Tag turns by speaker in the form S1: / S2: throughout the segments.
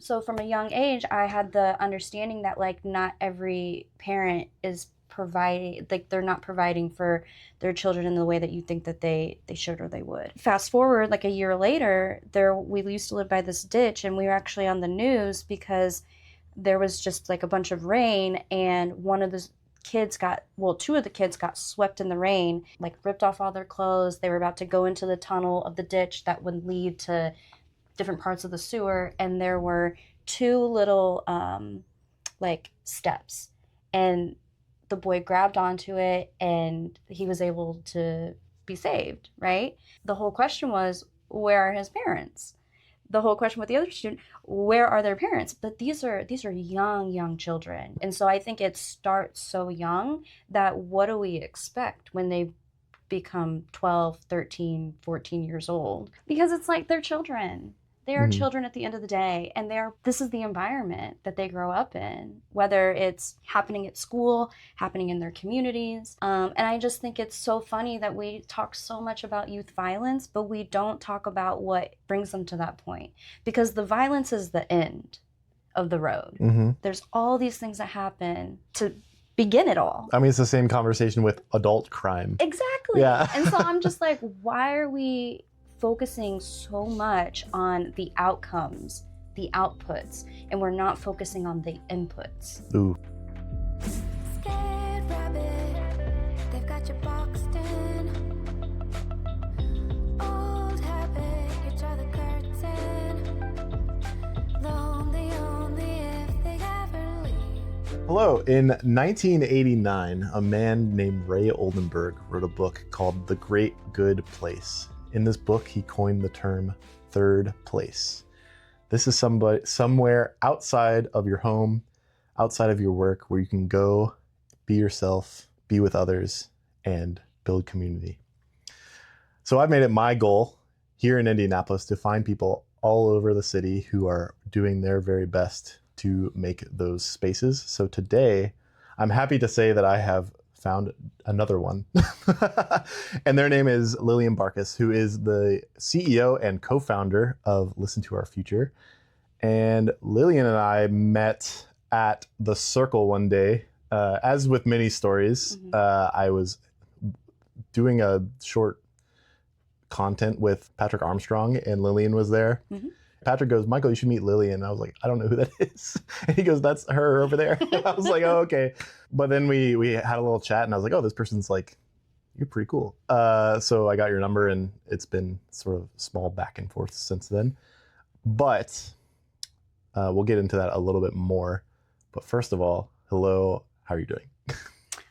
S1: So from a young age, I had the understanding that like not every parent is providing, like they're not providing for their children in the way that you think that they should or they would. Fast forward like a year later, we used to live by this ditch, and we were actually on the news because there was just like a bunch of rain, and two of the kids got swept in the rain, like ripped off all their clothes. They were about to go into the tunnel of the ditch that would lead to different parts of the sewer, and there were two little like steps, and the boy grabbed onto it and he was able to be saved, right? The whole question was, where are his parents? The whole question with the other student, where are their parents? But these are young children. And so I think it starts so young that what do we expect when they become 12, 13, 14 years old? Because it's like they're children. They are children at the end of the day, and this is the environment that they grow up in, whether it's happening at school, happening in their communities. And I just think it's so funny that we talk so much about youth violence, but we don't talk about what brings them to that point, because the violence is the end of the road. There's all these things that happen to begin it all.
S2: I mean, it's the same conversation with adult crime.
S1: Exactly.
S2: Yeah.
S1: And so I'm just like, why are we focusing so much on the outcomes, the outputs, and we're not focusing on the inputs?
S2: Ooh.
S3: Scared rabbit, they've got you boxed in. Old habit, you draw the curtain. Lonely only if they ever leave.
S2: Hello. In 1989, a man named Ray Oldenburg wrote a book called The Great Good Place. In this book, he coined the term third place. This is somewhere outside of your home, outside of your work, where you can go, be yourself, be with others, and build community. So I've made it my goal here in Indianapolis to find people all over the city who are doing their very best to make those spaces. So today, I'm happy to say that I have found another one. And their name is Lillian Barkes, who is the CEO and co-founder of Listen to Our Future. And Lillian and I met at the Circle one day. As with many stories, I was doing a short content with Patrick Armstrong, and Lillian was there. Patrick goes, "Michael, you should meet Lillian." And I was like, "I don't know who that is." And he goes, "That's her over there." I was like, "Oh, okay." But then we had a little chat, and I was like, "Oh, this person's like, you're pretty cool." So I got your number, and it's been sort of small back and forth since then. But we'll get into that a little bit more. But first of all, hello, how are you doing?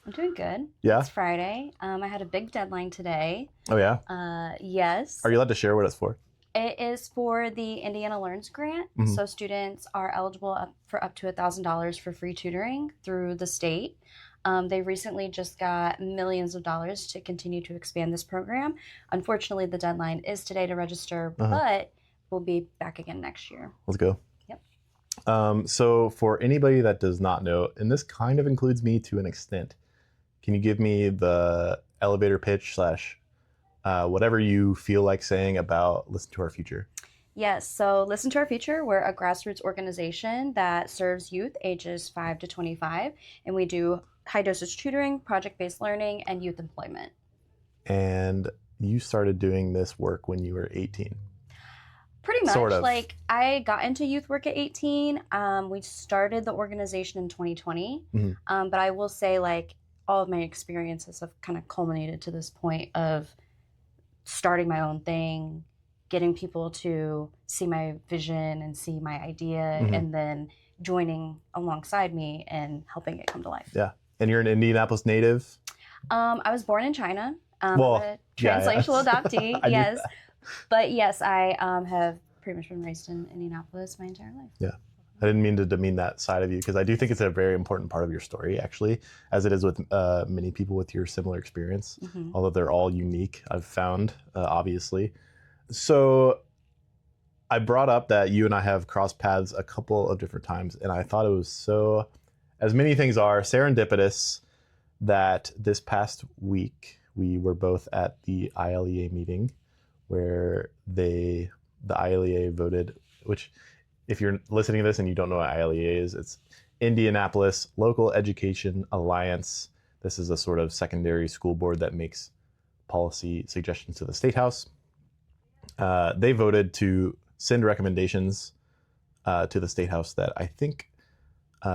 S1: I'm doing good.
S2: Yeah?
S1: It's Friday. I had a big deadline today.
S2: Oh, yeah?
S1: Yes.
S2: Are you allowed to share what it's for?
S1: It is for the Indiana Learns grant. So students are eligible for up to $1,000 for free tutoring through the state. They recently just got millions of dollars to continue to expand this program. Unfortunately, the deadline is today to register, but we'll be back again next year.
S2: Let's go.
S1: Yep.
S2: So for anybody that does not know, and this kind of includes me to an extent, can you give me the elevator pitch / whatever you feel like saying about Listen to Our Future?
S1: Yes, so Listen to Our Future, we're a grassroots organization that serves youth ages 5 to 25, and we do high dosage tutoring, project-based learning, and youth employment.
S2: And you started doing this work when you were 18.
S1: Pretty much.
S2: Sort of.
S1: Like, I got into youth work at 18. We started the organization in 2020. But I will say, like, all of my experiences have kind of culminated to this point of starting my own thing, getting people to see my vision and see my idea, and then joining alongside me and helping it come to life.
S2: Yeah. And you're an Indianapolis native?
S1: I was born in China.
S2: Well,
S1: I'm a translational adoptee, yes.
S2: That.
S1: But yes, I have pretty much been raised in Indianapolis my entire life.
S2: Yeah. I didn't mean to demean that side of you, because I do think it's a very important part of your story, actually, as it is with many people with your similar experience, although they're all unique, I've found, obviously. So I brought up that you and I have crossed paths a couple of different times, and I thought it was so, as many things are, serendipitous that this past week we were both at the ILEA meeting where the ILEA voted, which if you're listening to this and you don't know what ILEA is, it's Indianapolis Local Education Alliance. This is a sort of secondary school board that makes policy suggestions to the State House. They voted to send recommendations to the State House that I think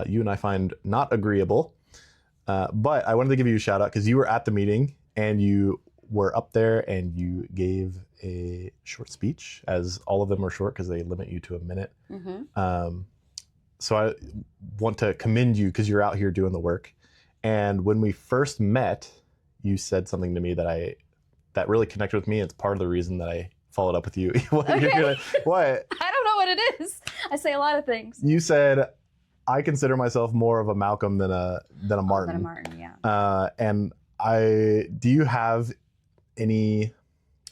S2: you and I find not agreeable. But I wanted to give you a shout out because you were at the meeting and you were up there and you gave a short speech, as all of them are short because they limit you to a minute. So I want to commend you because you're out here doing the work. And when we first met, you said something to me that really connected with me. It's part of the reason that I followed up with you. What?
S1: Okay.
S2: What?
S1: I don't know what it is. I say a lot of things.
S2: You said, I consider myself more of a Malcolm than a Martin.
S1: Than a Martin, yeah.
S2: And do you have any,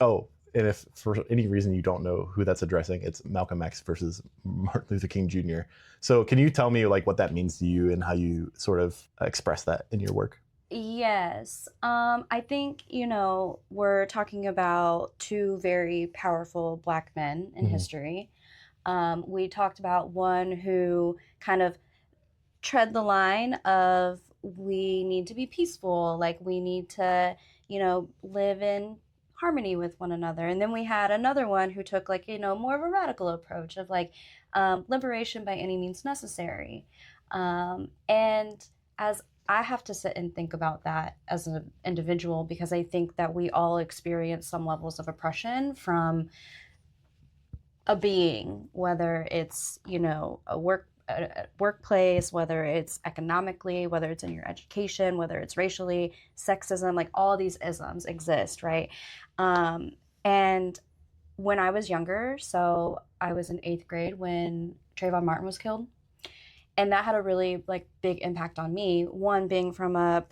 S2: and if for any reason you don't know who that's addressing, it's Malcolm X versus Martin Luther King Jr. So can you tell me like what that means to you and how you sort of express that in your work?
S1: Yes. I think, we're talking about two very powerful Black men in history. We talked about one who kind of tread the line of we need to be peaceful, like we need to, live in harmony with one another. And then we had another one who took more of a radical approach of liberation by any means necessary. And as I have to sit and think about that as an individual, because I think that we all experience some levels of oppression from a being, whether it's, a workplace, whether it's economically, whether it's in your education, whether it's racially, sexism, like all these isms exist, right? And when I was younger, so I was in 8th grade when Trayvon Martin was killed. And that had a really big impact on me. One, being from a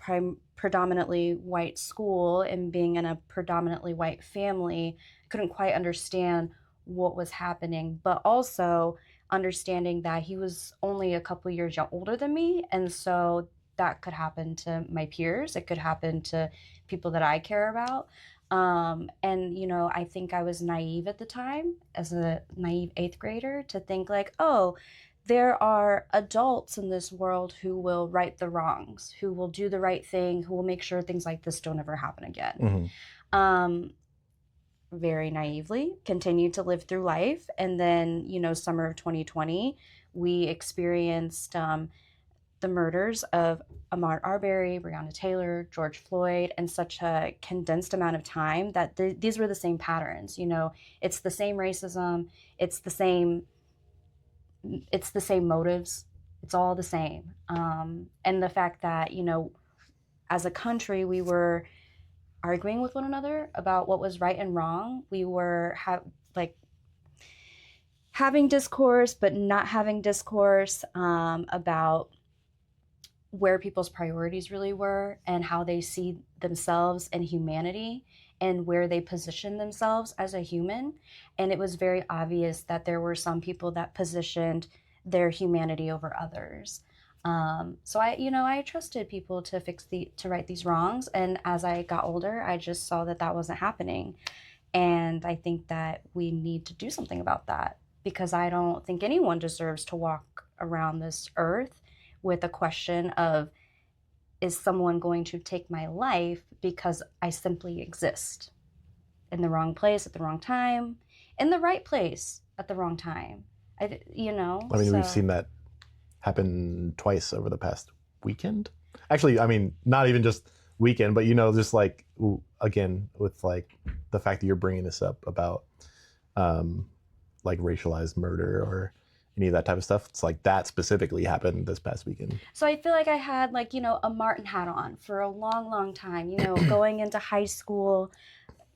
S1: predominantly white school and being in a predominantly white family, I couldn't quite understand what was happening, but also understanding that he was only a couple years older than me. And so that could happen to my peers. It could happen to people that I care about. And, I think I was naive at the time as a naive 8th grader to think there are adults in this world who will right the wrongs, who will do the right thing, who will make sure things like this don't ever happen again. Very naively continued to live through life. And then, summer of 2020, we experienced the murders of Ahmaud Arbery, Breonna Taylor, George Floyd, in such a condensed amount of time that these were the same patterns. It's the same racism. It's the same motives. It's all the same. And the fact that, as a country, we were arguing with one another about what was right and wrong. We were having discourse, but not having discourse about where people's priorities really were and how they see themselves and humanity and where they position themselves as a human. And it was very obvious that there were some people that positioned their humanity over others. So I trusted people to right these wrongs. And as I got older, I just saw that wasn't happening. And I think that we need to do something about that, because I don't think anyone deserves to walk around this earth with a question of, is someone going to take my life because I simply exist in the wrong place at the wrong time, in the right place at the wrong time?
S2: We've seen that happen twice over the past weekend. Actually, not even just weekend, but just again with the fact that you're bringing this up about racialized murder or any of that type of stuff. It's that specifically happened this past weekend.
S1: So I feel like I had a Martin hat on for a long, long time, going into high school,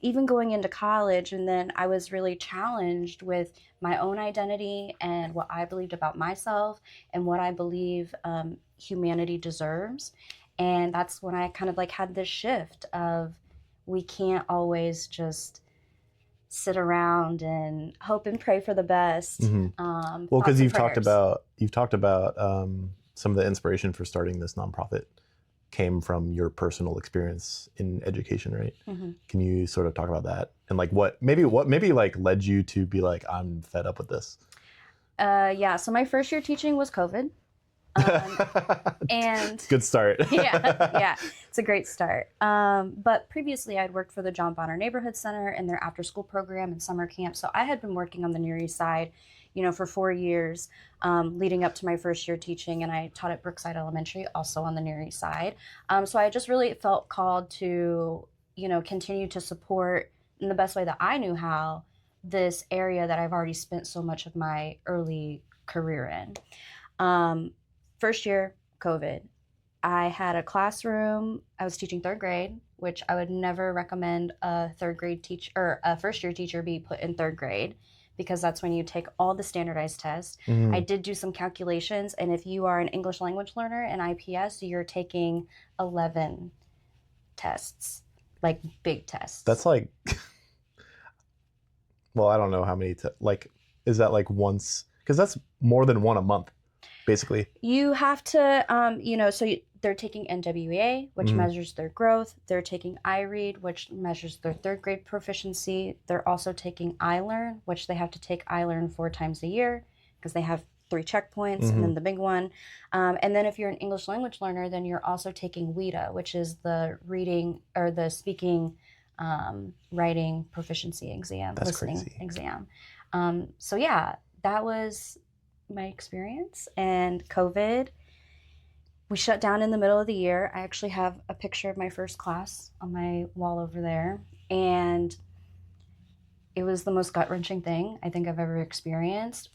S1: even going into college. And then I was really challenged with my own identity and what I believed about myself and what I believe humanity deserves. And that's when I kind of had this shift of, we can't always just sit around and hope and pray for the best.
S2: Well, because you've talked about some of the inspiration for starting this nonprofit came from your personal experience in education, right? Can you sort of talk about that and what maybe led you to be I'm fed up with this?
S1: Yeah, so my first year teaching was COVID. And
S2: Good start.
S1: yeah, it's a great start. But previously I'd worked for the John Bonner Neighborhood Center in their after school program and summer camp. So I had been working on the Near East Side, for 4 years, leading up to my first year teaching. And I taught at Brookside Elementary, also on the Near East Side. So I just really felt called to, continue to support in the best way that I knew how this area that I've already spent so much of my early career in. First year, COVID. I had a classroom. I was teaching third grade, which I would never recommend a third grade teacher or a first year teacher be put in third grade, because that's when you take all the standardized tests. I did do some calculations, and if you are an English language learner in IPS, you're taking 11 tests, like big tests.
S2: That's like, well, I don't know how many, is that like once? Because that's more than one a month. Basically,
S1: you have to, they're taking NWEA, which measures their growth. They're taking iRead, which measures their third grade proficiency. They're also taking iLearn, which they have to take iLearn 4 times a year because they have 3 checkpoints and then the big one. And then if you're an English language learner, then you're also taking WIDA, which is the reading or the speaking, writing proficiency exam, listening exam. So yeah, that was my experience. And COVID, we shut down in the middle of the year. I actually have a picture of my first class on my wall over there, and it was the most gut-wrenching thing I think I've ever experienced.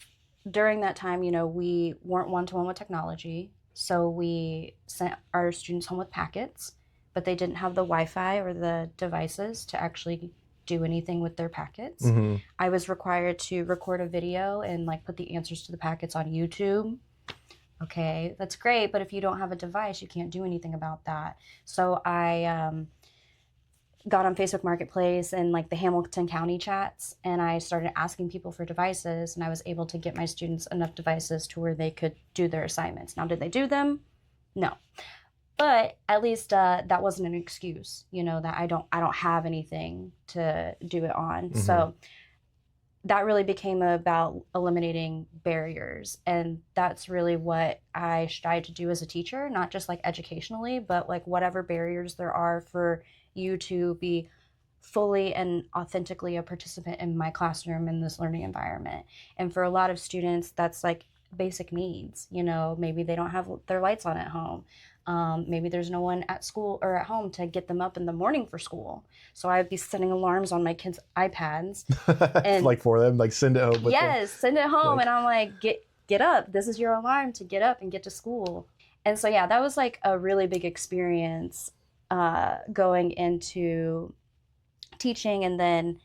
S1: During that time, we weren't one-to-one with technology, so we sent our students home with packets, but they didn't have the Wi-Fi or the devices to actually do anything with their packets. I was required to record a video and put the answers to the packets on YouTube. Okay, that's great, but if you don't have a device, you can't do anything about that. So I got on Facebook Marketplace and the Hamilton County chats, and I started asking people for devices, and I was able to get my students enough devices to where they could do their assignments. Now, did they do them? No. But at least that wasn't an excuse, that I don't have anything to do it on. So that really became about eliminating barriers. And that's really what I strive to do as a teacher, not just educationally, but whatever barriers there are for you to be fully and authentically a participant in my classroom in this learning environment. And for a lot of students, that's basic needs. Maybe they don't have their lights on at home. Maybe there's no one at school or at home to get them up in the morning for school. So I'd be setting alarms on my kids' iPads. And
S2: for them, send it home.
S1: Yes, send it home. And I'm get up. This is your alarm to get up and get to school. And so, yeah, that was a really big experience going into teaching. And then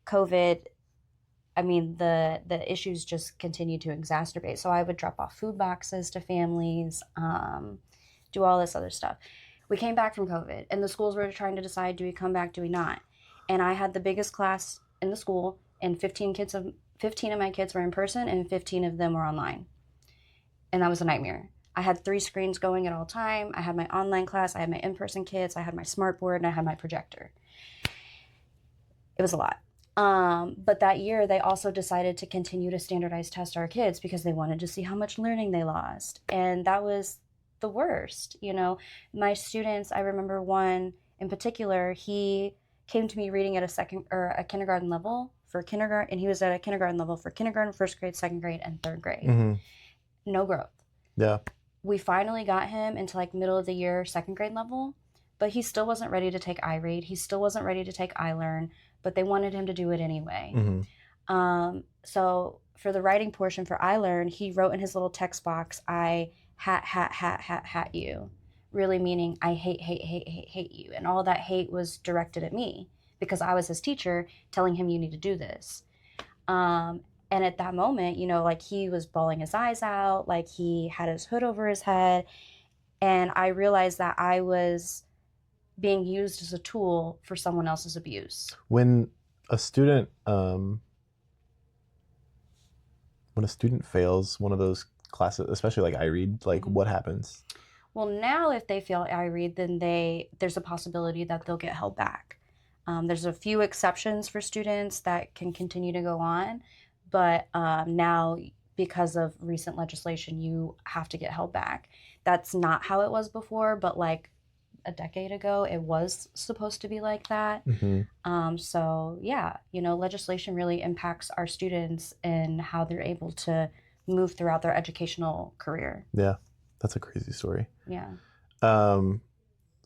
S1: COVID, the issues just continued to exacerbate. So I would drop off food boxes to families, do all this other stuff. We came back from COVID, and the schools were trying to decide, do we come back, do we not? And I had the biggest class in the school, and 15 of my kids were in person, and 15 of them were online. And that was a nightmare. I had 3 screens going at all time. I had my online class, I had my in-person kids, I had my smart board, and I had my projector. It was a lot. But that year, they also decided to continue to standardize test our kids because they wanted to see how much learning they lost. And that was the worst. My students, I remember one in particular, he came to me reading at a kindergarten level for kindergarten, and he was at a kindergarten level for kindergarten, first grade, second grade, and third grade. No growth.
S2: Yeah.
S1: We finally got him into middle of the year, second grade level, but he still wasn't ready to take iRead. He still wasn't ready to take iLearn, but they wanted him to do it anyway. So for the writing portion for iLearn, he wrote in his little text box, I hat you, really meaning I hate you. And all that hate was directed at me because I was his teacher telling him you need to do this. And at that moment, he was bawling his eyes out, he had his hood over his head. And I realized that I was being used as a tool for someone else's abuse.
S2: When a student fails one of those classes, especially iRead, what happens?
S1: Well, now if they fail iRead, then there's a possibility that they'll get held back. There's a few exceptions for students that can continue to go on, but now because of recent legislation, you have to get held back. That's not how it was before, but like a decade ago, it was supposed to be like that. So yeah, legislation really impacts our students and how they're able to move throughout their educational career.
S2: Yeah, that's a crazy story.
S1: Yeah.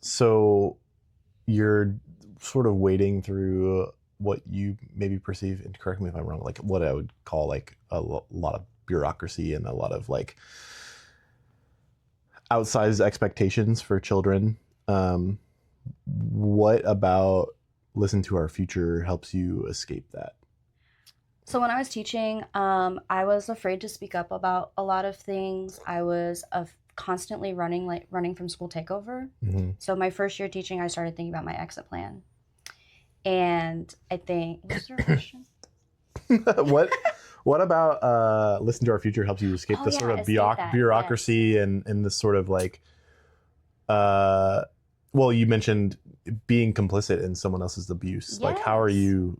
S2: So you're sort of wading through what you maybe perceive, and correct me if I'm wrong, like what I would call like a lot of bureaucracy and a lot of like outsized expectations for children. What about Listen to Our Future helps you escape that?
S1: So when I was teaching, I was afraid to speak up about a lot of things. I was constantly running from school takeover. So my first year teaching, I started thinking about my exit plan. And I think, was there a question?
S2: What about Listen to Our Future helps you escape the sort of bureaucracy and this sort of like, well, you mentioned being complicit in someone else's abuse.
S1: Yes.
S2: Like, how are you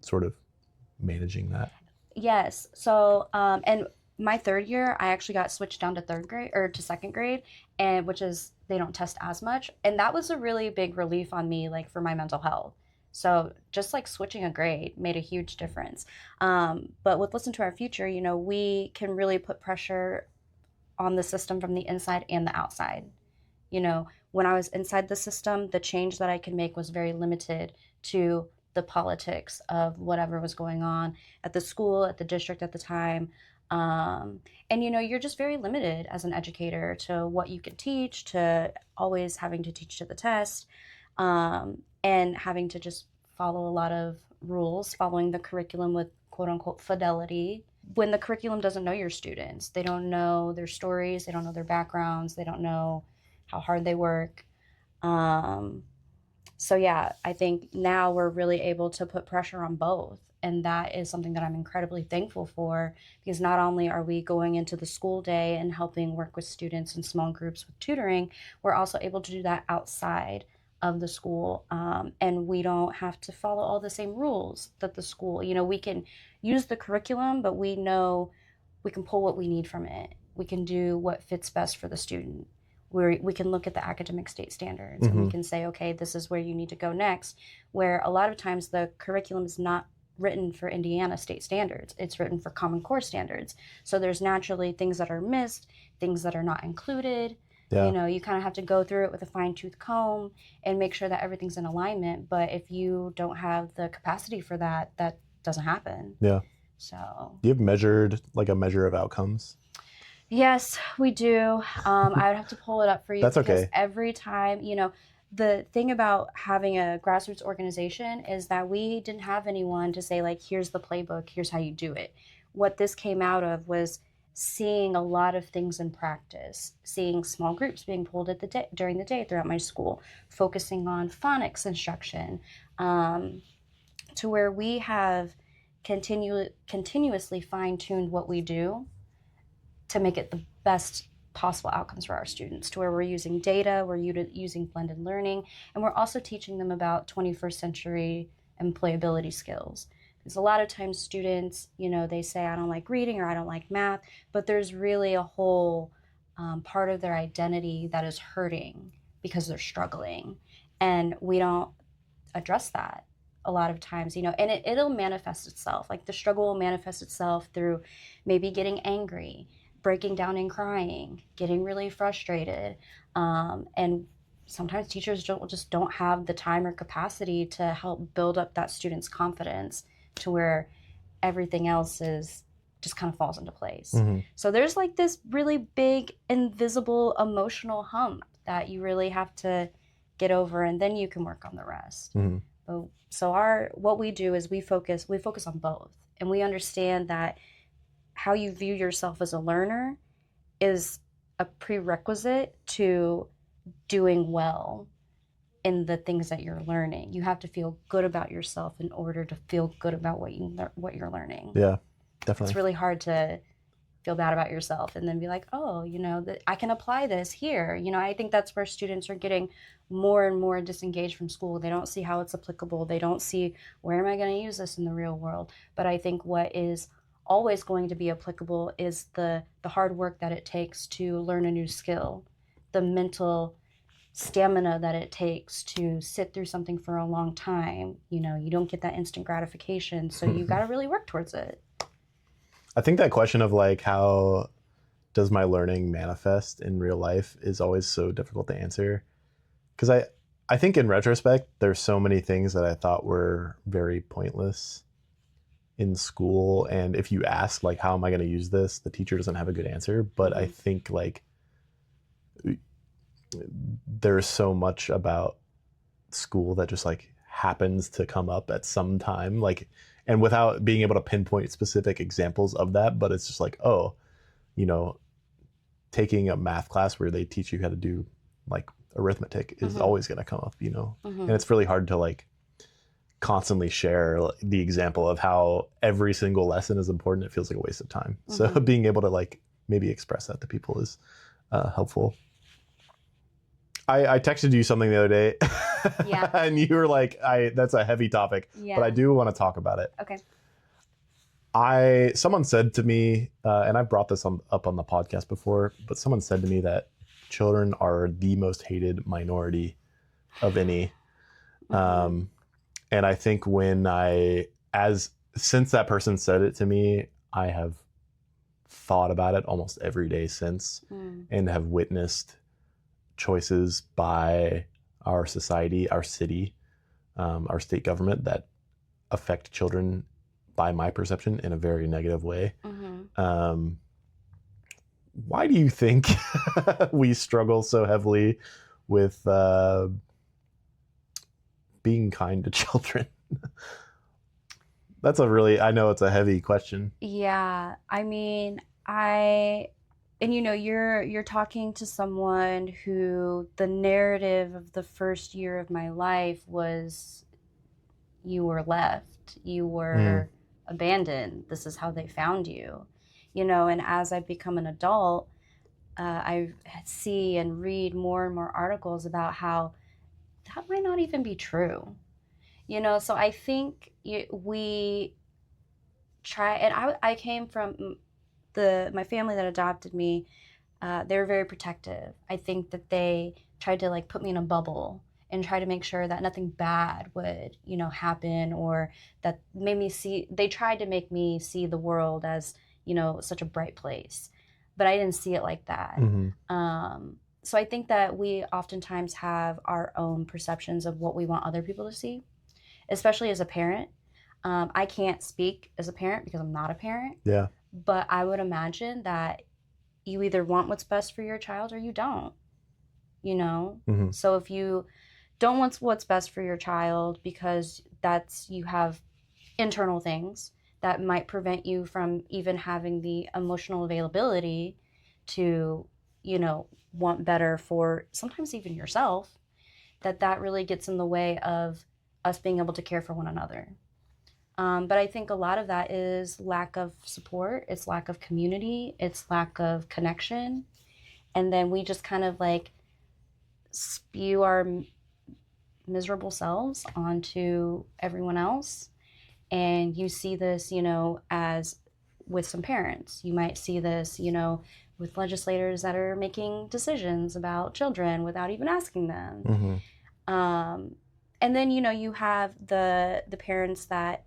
S2: sort of managing that?
S1: Yes. So, and my third year, I actually got switched down to third grade or to second grade, and which is they don't test as much. And that was a really big relief on me, like for my mental health. So just like switching a grade made a huge difference. But with Listen to Our Future, we can really put pressure on the system from the inside and the outside. When I was inside the system, the change that I could make was very limited to the politics of whatever was going on at the school, at the district at the time. And you're just very limited as an educator to what you can teach, to always having to teach to the test, and having to just follow a lot of rules, following the curriculum with quote unquote fidelity. When the curriculum doesn't know your students, they don't know their stories, they don't know their backgrounds, they don't know how hard they work. So yeah, I think now we're really able to put pressure on both. And that is something that I'm incredibly thankful for, because not only are we going into the school day and helping work with students in small groups with tutoring, we're also able to do that outside of the school. And we don't have to follow all the same rules that the school, we can use the curriculum, but we know we can pull what we need from it. We can do what fits best for the student. We can look at the academic state standards and we can say, okay, this is where you need to go next, where a lot of times the curriculum is not written for Indiana state standards. It's written for Common Core standards. So there's naturally things that are missed, things that are not included. Yeah. You kind of have to go through it with a fine-tooth comb and make sure that everything's in alignment. But if you don't have the capacity for that, that doesn't happen. Yeah. So
S2: you have measured like a measure of outcomes?
S1: Yes, we do. I would have to pull it up for you.
S2: That's okay.
S1: Every time, the thing about having a grassroots organization is that we didn't have anyone to say, like, here's the playbook, here's how you do it. What this came out of was seeing a lot of things in practice, seeing small groups being pulled during the day throughout my school, focusing on phonics instruction, to where we have continuously fine-tuned what we do to make it the best possible outcomes for our students, to where we're using data, we're using blended learning, and we're also teaching them about 21st century employability skills. Because a lot of times students, they say, I don't like reading or I don't like math, but there's really a whole part of their identity that is hurting because they're struggling. And we don't address that a lot of times, and it'll manifest itself. Like the struggle will manifest itself through maybe getting angry, breaking down and crying, getting really frustrated. And sometimes teachers don't have the time or capacity to help build up that student's confidence to where everything else just kind of falls into place. So there's like this really big, invisible, emotional hump that you really have to get over, and then you can work on the rest. So what we do is we focus on both, and we understand that how you view yourself as a learner is a prerequisite to doing well in the things that you're learning. You have to feel good about yourself in order to feel good about what you're learning.
S2: Yeah, definitely.
S1: It's really hard to feel bad about yourself and then be like, oh, I can apply this here. I think that's where students are getting more and more disengaged from school. They don't see how it's applicable. They don't see, where am I going to use this in the real world? But I think what is always going to be applicable is the hard work that it takes to learn a new skill, the mental stamina that it takes to sit through something for a long time. You know, you don't get that instant gratification, so you got to really work towards it.
S2: I think that question of like, how does my learning manifest in real life is always so difficult to answer. Because I think in retrospect, there's so many things that I thought were very pointless in school. And if you ask, like, how am I going to use this? The teacher doesn't have a good answer. But I think, like, there's so much about school that just, like, happens to come up at some time. Like, and without being able to pinpoint specific examples of that, but it's just like, oh, you know, taking a math class where they teach you how to do, like, arithmetic is always going to come up, you know? And it's really hard to, like, constantly share the example of how every single lesson is important. It feels like a waste of time. So being able to, like, maybe express that to people is helpful. I texted you something the other day.
S1: Yeah.
S2: And you were like, that's a heavy topic,
S1: Yeah.
S2: but I do want to talk about it.
S1: Okay.
S2: Someone said to me, and I've brought this up on the podcast before, but someone said to me that children are the most hated minority of any. And I think since that person said it to me, I have thought about it almost every day since, and have witnessed choices by our society, our city, our state government that affect children, by my perception, in a very negative way. Why do you think we struggle so heavily with being kind to children? That's I know it's a heavy question.
S1: Yeah, I mean, and you know, you're talking to someone who the narrative of the first year of my life was, you were left, you were abandoned, this is how they found you, you know. And as I've become an adult, I see and read more and more articles about how that might not even be true, you know. So I think we try, and I came from my family that adopted me. They were very protective. I think that they tried to, like, put me in a bubble and try to make sure that nothing bad would, you know, happen, or that they tried to make me see the world as, you know, such a bright place. But I didn't see it like that. So I think that we oftentimes have our own perceptions of what we want other people to see, especially as a parent. I can't speak as a parent because I'm not a parent.
S2: Yeah.
S1: But I would imagine that you either want what's best for your child or you don't, you know? So if you don't want what's best for your child because you have internal things that might prevent you from even having the emotional availability to, you know, want better for sometimes even yourself, that really gets in the way of us being able to care for one another. But I think a lot of that is lack of support, it's lack of community, it's lack of connection. And then we just kind of, like, spew our miserable selves onto everyone else. And you see this, you know, as with some parents. You might see this, you know, with legislators that are making decisions about children without even asking them. And then, you know, you have the parents that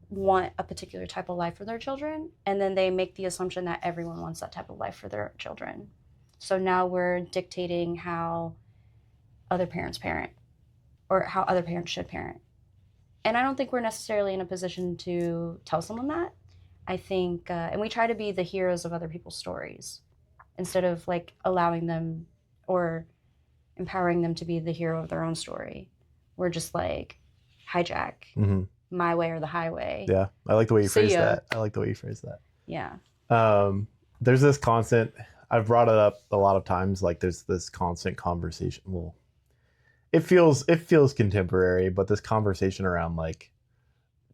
S1: want a particular type of life for their children, and then they make the assumption that everyone wants that type of life for their children. So now we're dictating how other parents parent, or how other parents should parent. And I don't think we're necessarily in a position to tell someone that. I think, and we try to be the heroes of other people's stories instead of, like, allowing them or empowering them to be the hero of their own story. We're just like, hijack, my way or the highway.
S2: Yeah, I like the way you phrased that. I like the way you phrased that.
S1: Yeah.
S2: There's this constant, I've brought it up a lot of times, like, there's this constant conversation. Well, it feels contemporary, but this conversation around, like,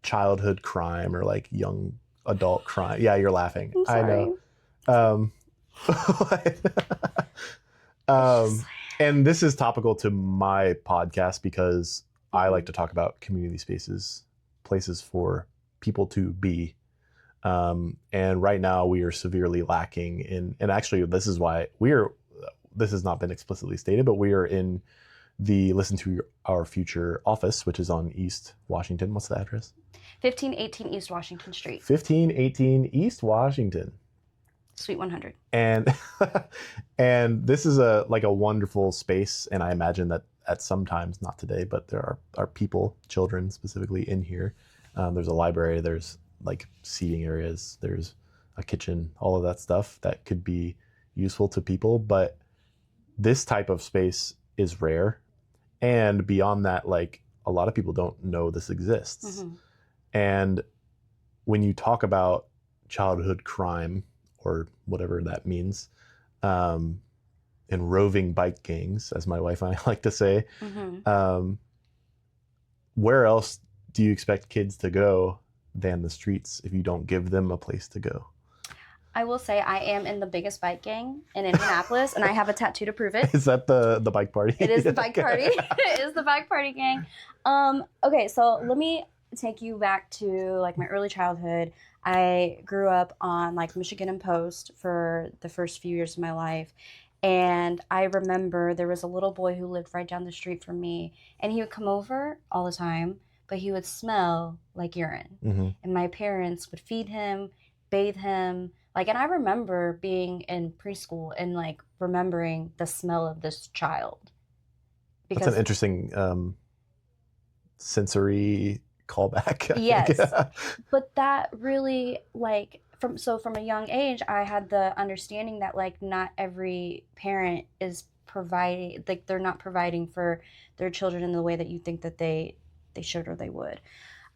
S2: childhood crime or, like, young adult crime. Yeah, you're laughing.
S1: I'm sorry.
S2: I know. And this is topical to my podcast because I like to talk about community spaces, places for people to be. And right now we are severely lacking and actually this is why this has not been explicitly stated, but we are in the Listen to Our Future office, which is on East Washington. What's the address?
S1: 1518 East Washington Street.
S2: 1518 East Washington.
S1: Suite 100.
S2: And and this is a wonderful space, and I imagine that at some times, not today, but there are people, children specifically, in here. There's a library, there's like seating areas, there's a kitchen, all of that stuff that could be useful to people, but this type of space is rare. And beyond that, like, a lot of people don't know this exists.
S1: Mm-hmm.
S2: And when you talk about childhood crime, or whatever that means, and roving bike gangs, as my wife and I like to say,
S1: Mm-hmm.
S2: Where else do you expect kids to go than the streets if you don't give them a place to go?
S1: I will say I am in the biggest bike gang in Indianapolis, and I have a tattoo to prove it.
S2: Is that the bike party?
S1: It is the bike party. It is the bike party gang. Okay, so let me take you back to like my early childhood. I grew up on like Michigan and Post for the first few years of my life. And I remember there was a little boy who lived right down the street from me, and he would come over all the time, but he would smell like urine.
S2: Mm-hmm.
S1: And my parents would feed him, bathe him. Like, and I remember being in preschool and like remembering the smell of this child.
S2: That's an interesting sensory callback.
S1: Yes. But that really, like, from a young age, I had the understanding that like not every parent is providing, like they're not providing for their children in the way that you think that they should or they would.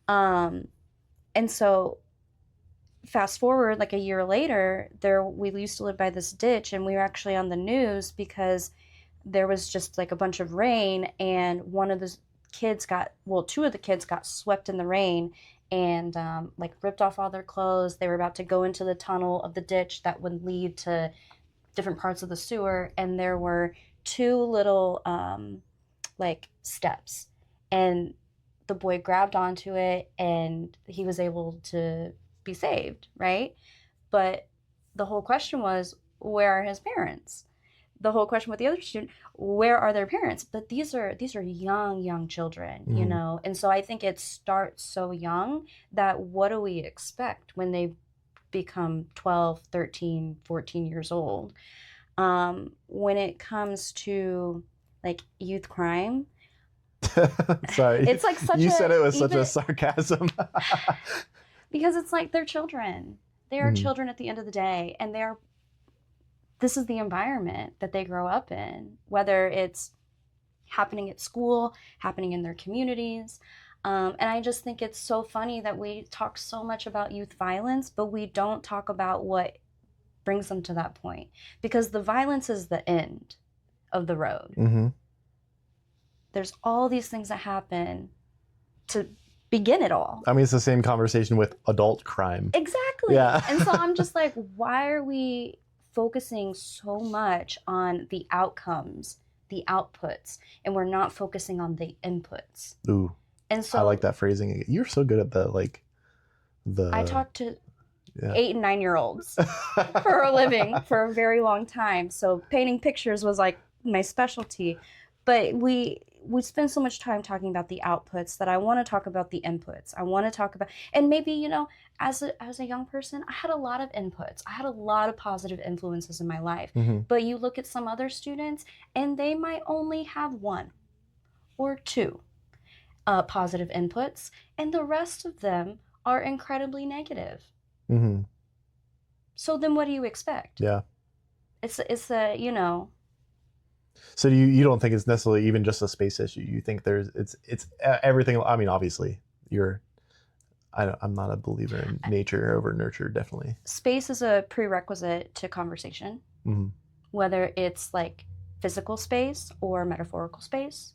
S1: And so fast forward like a year later, we used to live by this ditch, and we were actually on the news because there was just like a bunch of rain, and two of the kids got swept in the rain and like ripped off all their clothes. They were about to go into the tunnel of the ditch that would lead to different parts of the sewer, and there were two little like steps, and the boy grabbed onto it and he was able to be saved, right? But the whole question was, where are his parents? The whole question with the other student, where are their parents? But these are young children, you know? And so I think it starts so young that what do we expect when they become 12, 13, 14 years old? When it comes to like youth crime,
S2: sorry,
S1: it's like
S2: you said it with such a sarcasm.
S1: Because it's like they're children. They are children at the end of the day, and this is the environment that they grow up in, whether it's happening at school, happening in their communities. And I just think it's so funny that we talk so much about youth violence, but we don't talk about what brings them to that point. Because the violence is the end of the road.
S2: Mm-hmm.
S1: There's all these things that happen to begin it all.
S2: I mean, it's the same conversation with adult crime.
S1: Exactly.
S2: Yeah.
S1: And so I'm just like, why are we focusing so much on the outcomes, the outputs, and we're not focusing on the inputs?
S2: Ooh.
S1: And so
S2: I like that phrasing. You're so good at
S1: I talk to 8 and 9-year-olds for a living for a very long time. So painting pictures was like my specialty. But we spend so much time talking about the outputs that I want to talk about the inputs. I want to talk about, and maybe, you know, as a young person, I had a lot of inputs. I had a lot of positive influences in my life.
S2: Mm-hmm.
S1: But you look at some other students and they might only have 1 or 2 positive inputs, and the rest of them are incredibly negative.
S2: Mm-hmm.
S1: So then what do you expect?
S2: Yeah.
S1: It's a, you know.
S2: So you don't think it's necessarily even just a space issue? You think it's everything? I mean, obviously, I'm not a believer in nature over nurture, definitely.
S1: Space is a prerequisite to conversation,
S2: mm-hmm.
S1: whether it's like physical space or metaphorical space.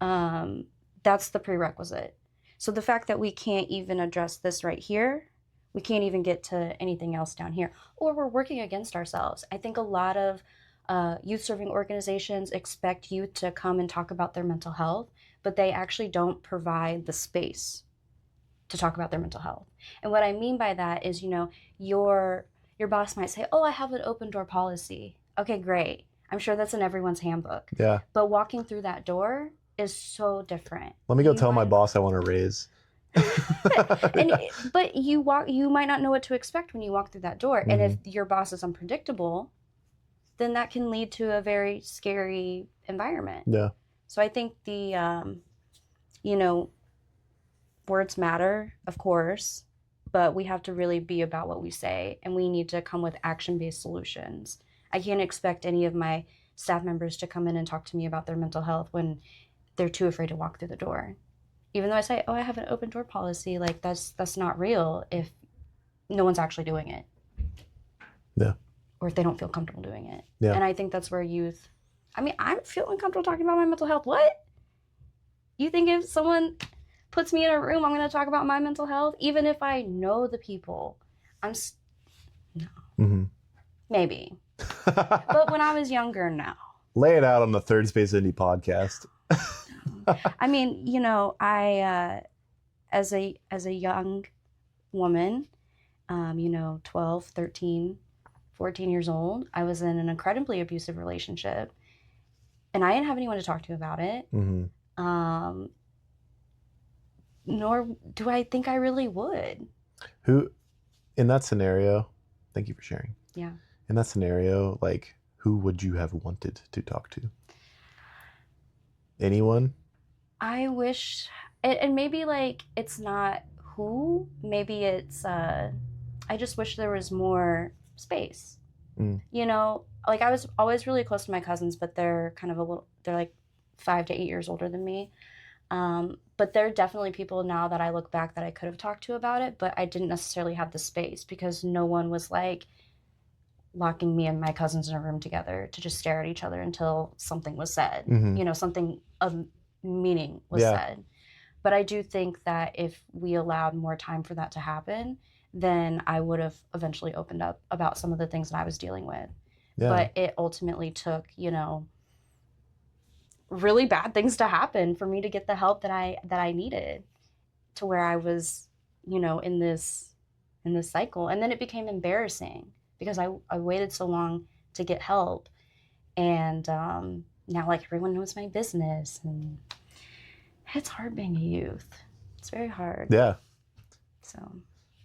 S1: That's the prerequisite. So the fact that we can't even address this right here, we can't even get to anything else down here, or we're working against ourselves. I think a lot of youth-serving organizations expect youth to come and talk about their mental health, but they actually don't provide the space to talk about their mental health. And what I mean by that is, you know, your boss might say, oh, I have an open door policy. Okay, great. I'm sure that's in everyone's handbook.
S2: Yeah.
S1: But walking through that door is so different.
S2: Let me go tell my boss I want a raise.
S1: But you might not know what to expect when you walk through that door. And if your boss is unpredictable, then that can lead to a very scary environment.
S2: Yeah.
S1: So I think the, you know, words matter, of course, but we have to really be about what we say, and we need to come with action-based solutions. I can't expect any of my staff members to come in and talk to me about their mental health when they're too afraid to walk through the door. Even though I say, oh, I have an open door policy, like that's not real if no one's actually doing it.
S2: Yeah.
S1: Or if they don't feel comfortable doing it.
S2: Yeah.
S1: And I think that's where youth, I mean, I feel uncomfortable talking about my mental health. What? You think if someone puts me in a room, I'm going to talk about my mental health? Even if I know the people, no.
S2: Mm-hmm.
S1: Maybe. But when I was younger, no.
S2: Lay it out on the Third Space Indy podcast.
S1: I mean, you know, I, as a young woman, you know, 12, 13, 14 years old, I was in an incredibly abusive relationship, and I didn't have anyone to talk to about it.
S2: Mm-hmm.
S1: Nor do I think I really would.
S2: Who, in that scenario, thank you for sharing.
S1: Yeah.
S2: In that scenario, like, who would you have wanted to talk to? Anyone?
S1: I wish, and maybe like it's not who, maybe it's, I just wish there was more space. You know, like I was always really close to my cousins, but they're kind of they're like 5 to 8 years older than me. But there are definitely people now that I look back that I could have talked to about it, but I didn't necessarily have the space because no one was like locking me and my cousins in a room together to just stare at each other until something was said.
S2: Mm-hmm.
S1: You know, something of meaning was said. But I do think that if we allowed more time for that to happen, then I would have eventually opened up about some of the things that I was dealing with.
S2: Yeah.
S1: But it ultimately took, you know, really bad things to happen for me to get the help that I needed, to where I was, you know, in this cycle. And then it became embarrassing because I waited so long to get help, and now like everyone knows my business, and it's hard being a youth. It's very hard.
S2: Yeah.
S1: So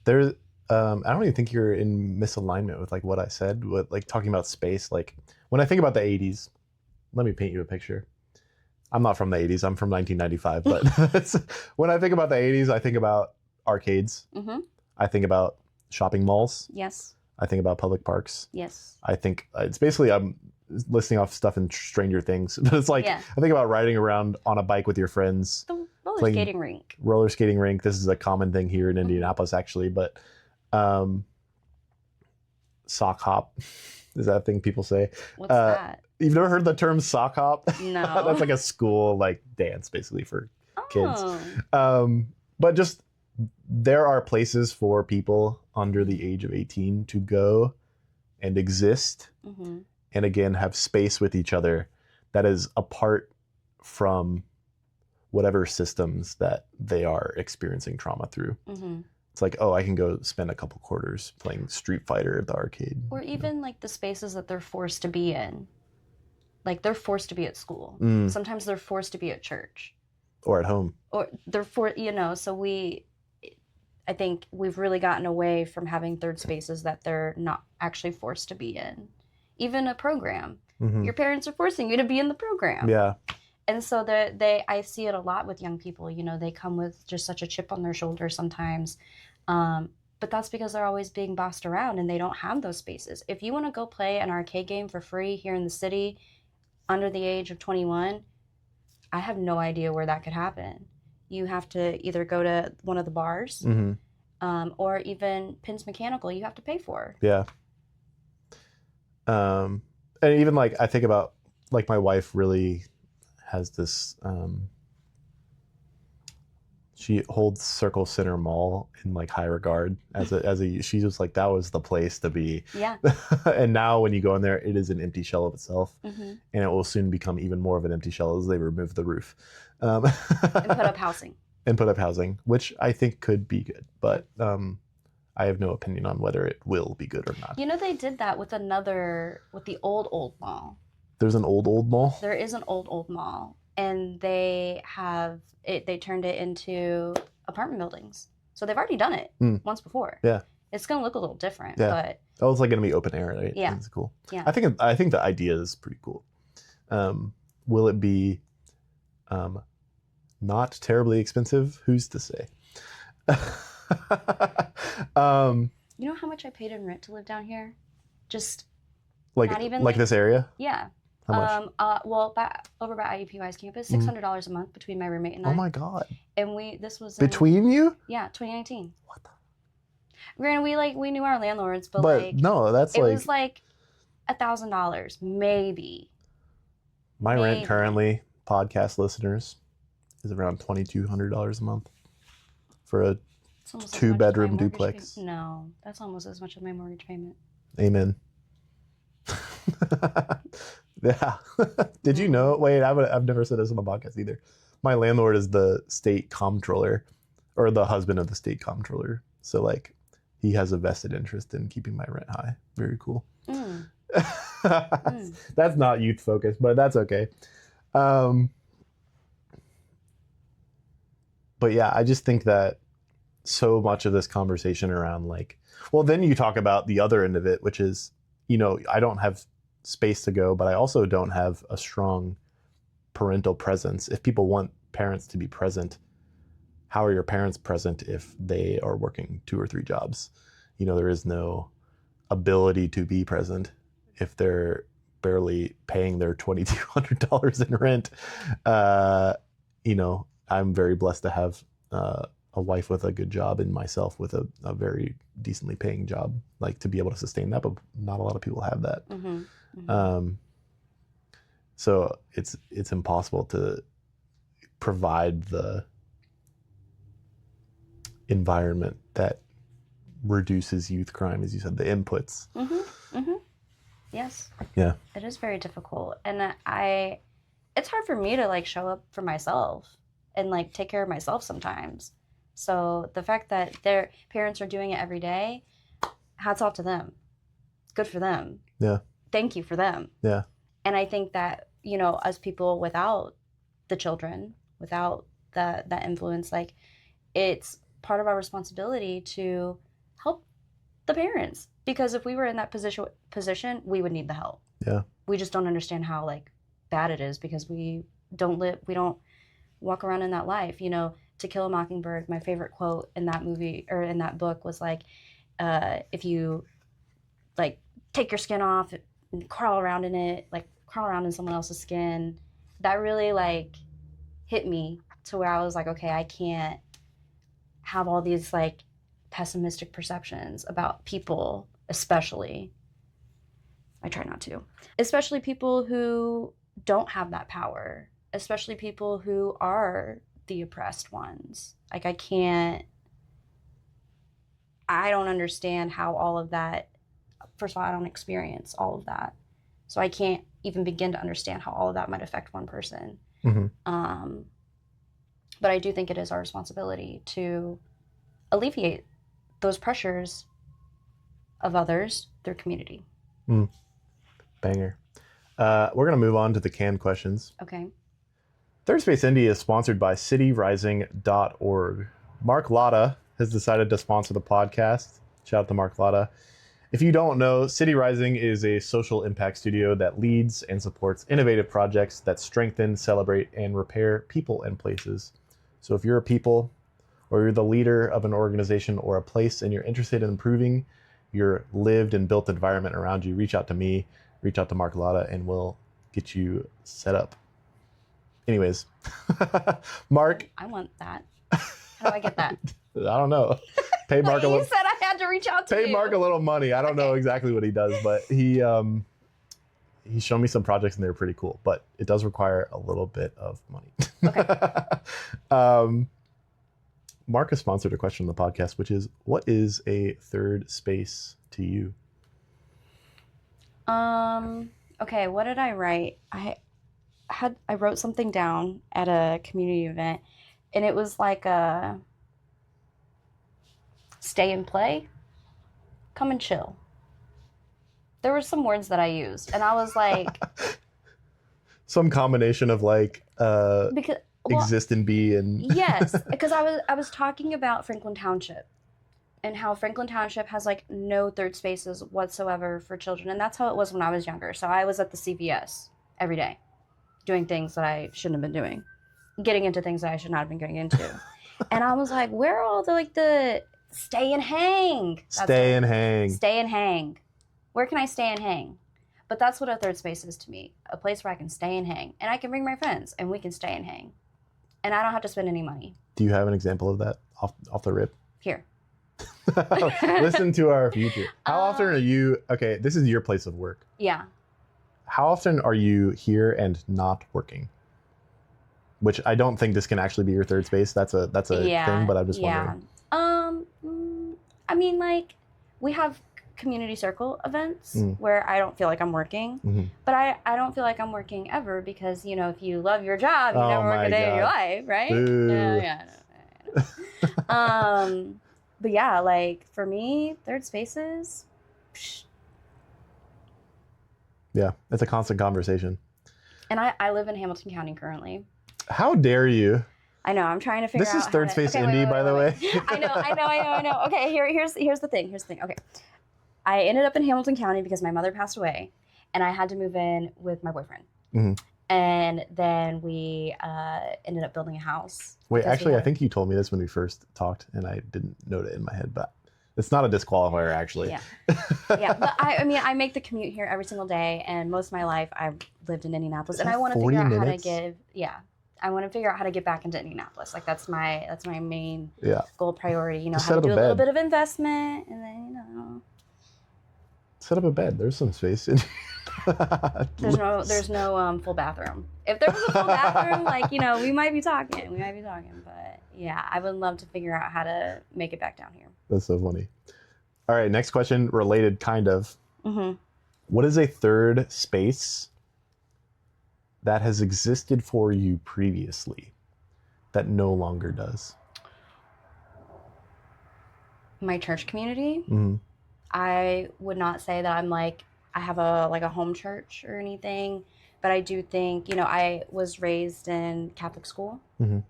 S2: there's I don't even think you're in misalignment with like what I said, with like talking about space. Like when I think about the 80s, let me paint you a picture. I'm not from the 80s, I'm from 1995, but when I think about the 80s, I think about arcades.
S1: Mm-hmm. I
S2: think about shopping malls.
S1: Yes.
S2: I think about public parks.
S1: Yes.
S2: I think it's basically, I'm listing off stuff in Stranger Things, but it's like, I think about riding around on a bike with your friends.
S1: The roller skating rink.
S2: Roller skating rink. This is a common thing here in Indianapolis, actually, but sock hop is that a thing people say?
S1: What's that?
S2: You've never heard the term sock hop?
S1: No.
S2: That's like a school like dance basically for kids. But just there are places for people under the age of 18 to go and exist, and again have space with each other that is apart from whatever systems that they are experiencing trauma through. It's like, oh, I can go spend a couple quarters playing Street Fighter at the arcade.
S1: Or even like the spaces that they're forced to be in. Like they're forced to be at school. Sometimes they're forced to be at church.
S2: Or at home.
S1: Or they're you know, so I think we've really gotten away from having third spaces that they're not actually forced to be in. Even a program. Your parents are forcing you to be in the program.
S2: Yeah.
S1: And so I see it a lot with young people. You know, they come with just such a chip on their shoulder sometimes. But that's because they're always being bossed around and they don't have those spaces. If you want to go play an arcade game for free here in the city under the age of 21, I have no idea where that could happen. You have to either go to one of the bars or even Pins Mechanical you have to pay for.
S2: Yeah. And even like I think about like my wife really has this she holds Circle Center Mall in like high regard as a she was like that was the place to be.
S1: Yeah.
S2: And now when you go in there, it is an empty shell of itself, and it will soon become even more of an empty shell as they remove the roof,
S1: and put up housing.
S2: and put up housing, which I think could be good, but I have no opinion on whether it will be good or not.
S1: You know, they did that with the old mall.
S2: There's an old mall?
S1: There is an old mall, and they turned it into apartment buildings. So they've already done it once before.
S2: Yeah.
S1: It's going to look a little different,
S2: Yeah.
S1: but...
S2: Oh, it's like going to be open air, right?
S1: Yeah.
S2: It's cool.
S1: Yeah.
S2: I think the idea is pretty cool. Will it be not terribly expensive? Who's to say?
S1: You know how much I paid in rent to live down here? Just
S2: like
S1: not even
S2: like this area?
S1: Yeah.
S2: How much?
S1: Well, over by IUPUI's campus, $600 a month between my roommate and I.
S2: Oh my God.
S1: And this was
S2: between you?
S1: Yeah, 2019.
S2: What the?
S1: Granted, we knew our landlords, but like
S2: no, that's
S1: it
S2: like
S1: was like $1,000 maybe.
S2: My rent currently, podcast listeners, is around $2,200 a month for a 2-bedroom duplex.
S1: No, that's almost as much as my mortgage payment.
S2: Amen. Yeah. Did you know? Wait, I've never said this on the podcast either. My landlord is the state comptroller, or the husband of the state comptroller. So like, he has a vested interest in keeping my rent high. Very cool. That's not youth focused, but that's okay. But yeah, I just think that so much of this conversation around like, well, then you talk about the other end of it, which is, I don't have space to go, but I also don't have a strong parental presence. If people want parents to be present, how are your parents present if they are working 2 or 3 jobs? There is no ability to be present if they're barely paying their $2,200 in rent. I'm very blessed to have a wife with a good job and myself with a very decently paying job, like to be able to sustain that, but not a lot of people have that. Mm-hmm. Mm-hmm. So it's impossible to provide the environment that reduces youth crime, as you said, the inputs.
S1: Mm-hmm. Mm-hmm. Yes.
S2: Yeah.
S1: It is very difficult. And it's hard for me to like show up for myself and like take care of myself sometimes. So the fact that their parents are doing it every day, hats off to them. Good for them.
S2: Yeah.
S1: Thank you for them.
S2: Yeah.
S1: And I think that, as people without the children, without that influence, like it's part of our responsibility to help the parents. Because if we were in that position, we would need the help.
S2: Yeah.
S1: We just don't understand how like bad it is because we don't walk around in that life. To Kill a Mockingbird, my favorite quote in that movie or in that book was like, if you like take your skin off and crawl around in someone else's skin, that really like hit me to where I was like, okay, I can't have all these like pessimistic perceptions about people, especially. I try not to. Especially people who don't have that power, especially people who are the oppressed ones. Like I don't understand how all of that, first of all, I don't experience all of that. So I can't even begin to understand how all of that might affect one person. Mm-hmm. But I do think it is our responsibility to alleviate those pressures of others through community.
S2: Banger. We're going to move on to the canned questions.
S1: Okay.
S2: Third Space Indy is sponsored by cityrising.org. Mark Latta has decided to sponsor the podcast. Shout out to Mark Latta. If you don't know, City Rising is a social impact studio that leads and supports innovative projects that strengthen, celebrate, and repair people and places. So if you're a people, or you're the leader of an organization or a place and you're interested in improving your lived and built environment around you, reach out to me, reach out to Mark Latta, and we'll get you set up. Anyways, Mark.
S1: I want that. How do I get that?
S2: I don't know. Pay Mark
S1: You said I had to reach out to you.
S2: Pay Mark a little money. I don't know exactly what he does, but he's shown me some projects and they're pretty cool, but it does require a little bit of money.
S1: Okay.
S2: Mark has sponsored a question on the podcast, which is, what is a third space to you?
S1: Okay, what did I write? I wrote something down at a community event, And it was like a stay and play, come and chill. There were some words that I used, and I was like,
S2: some combination of like
S1: because
S2: exist and be and
S1: yes, because I was talking about Franklin Township and how Franklin Township has like no third spaces whatsoever for children, and that's how it was when I was younger. So I was at the CVS every day, doing things that I shouldn't have been doing, getting into things that I should not have been getting into, and I was like, where are all the stay and hang?
S2: Stay and hang.
S1: Stay and hang. Where can I stay and hang? But that's what a third space is to me. A place where I can stay and hang. And I can bring my friends and we can stay and hang. And I don't have to spend any money.
S2: Do you have an example of that off the rip?
S1: Here.
S2: Listen to our future. How often are you, okay, this is your place of work.
S1: Yeah.
S2: How often are you here and not working? Which I don't think this can actually be your third space. That's a thing, but I'm just wondering.
S1: I mean, like, we have community circle events where I don't feel like I'm working, but I don't feel like I'm working ever because, you know, if you love your job, you never work a day in your life, right?
S2: Boo.
S1: Yeah. But yeah, like for me, third spaces.
S2: Yeah, it's a constant conversation.
S1: And I live in Hamilton County currently.
S2: How dare you?
S1: I know. I'm trying to figure out.
S2: This is Third Space Indy, by the way.
S1: I know. Okay, here's the thing. Okay. I ended up in Hamilton County because my mother passed away, and I had to move in with my boyfriend. And then we ended up building a house.
S2: Wait, actually, I think you told me this when we first talked, and I didn't note it in my head, but it's not a disqualifier, actually.
S1: Yeah. But I mean, I make the commute here every single day, and most of my life I've lived in Indianapolis, and I want to figure out how to I want to figure out how to get back into Indianapolis. Like that's my main goal priority. You know, how to do a little bit of investment, and then
S2: set up a bed. There's some space in.
S1: There's no full bathroom. If there was a full bathroom, like, you know, we might be talking. But yeah, I would love to figure out how to make it back down here.
S2: That's so funny. All right, next question, related kind of. What is a third space that has existed for you previously that no longer does?
S1: My church community. I would not say that I'm like, I have a home church or anything, but I do think, you know, I was raised in Catholic school and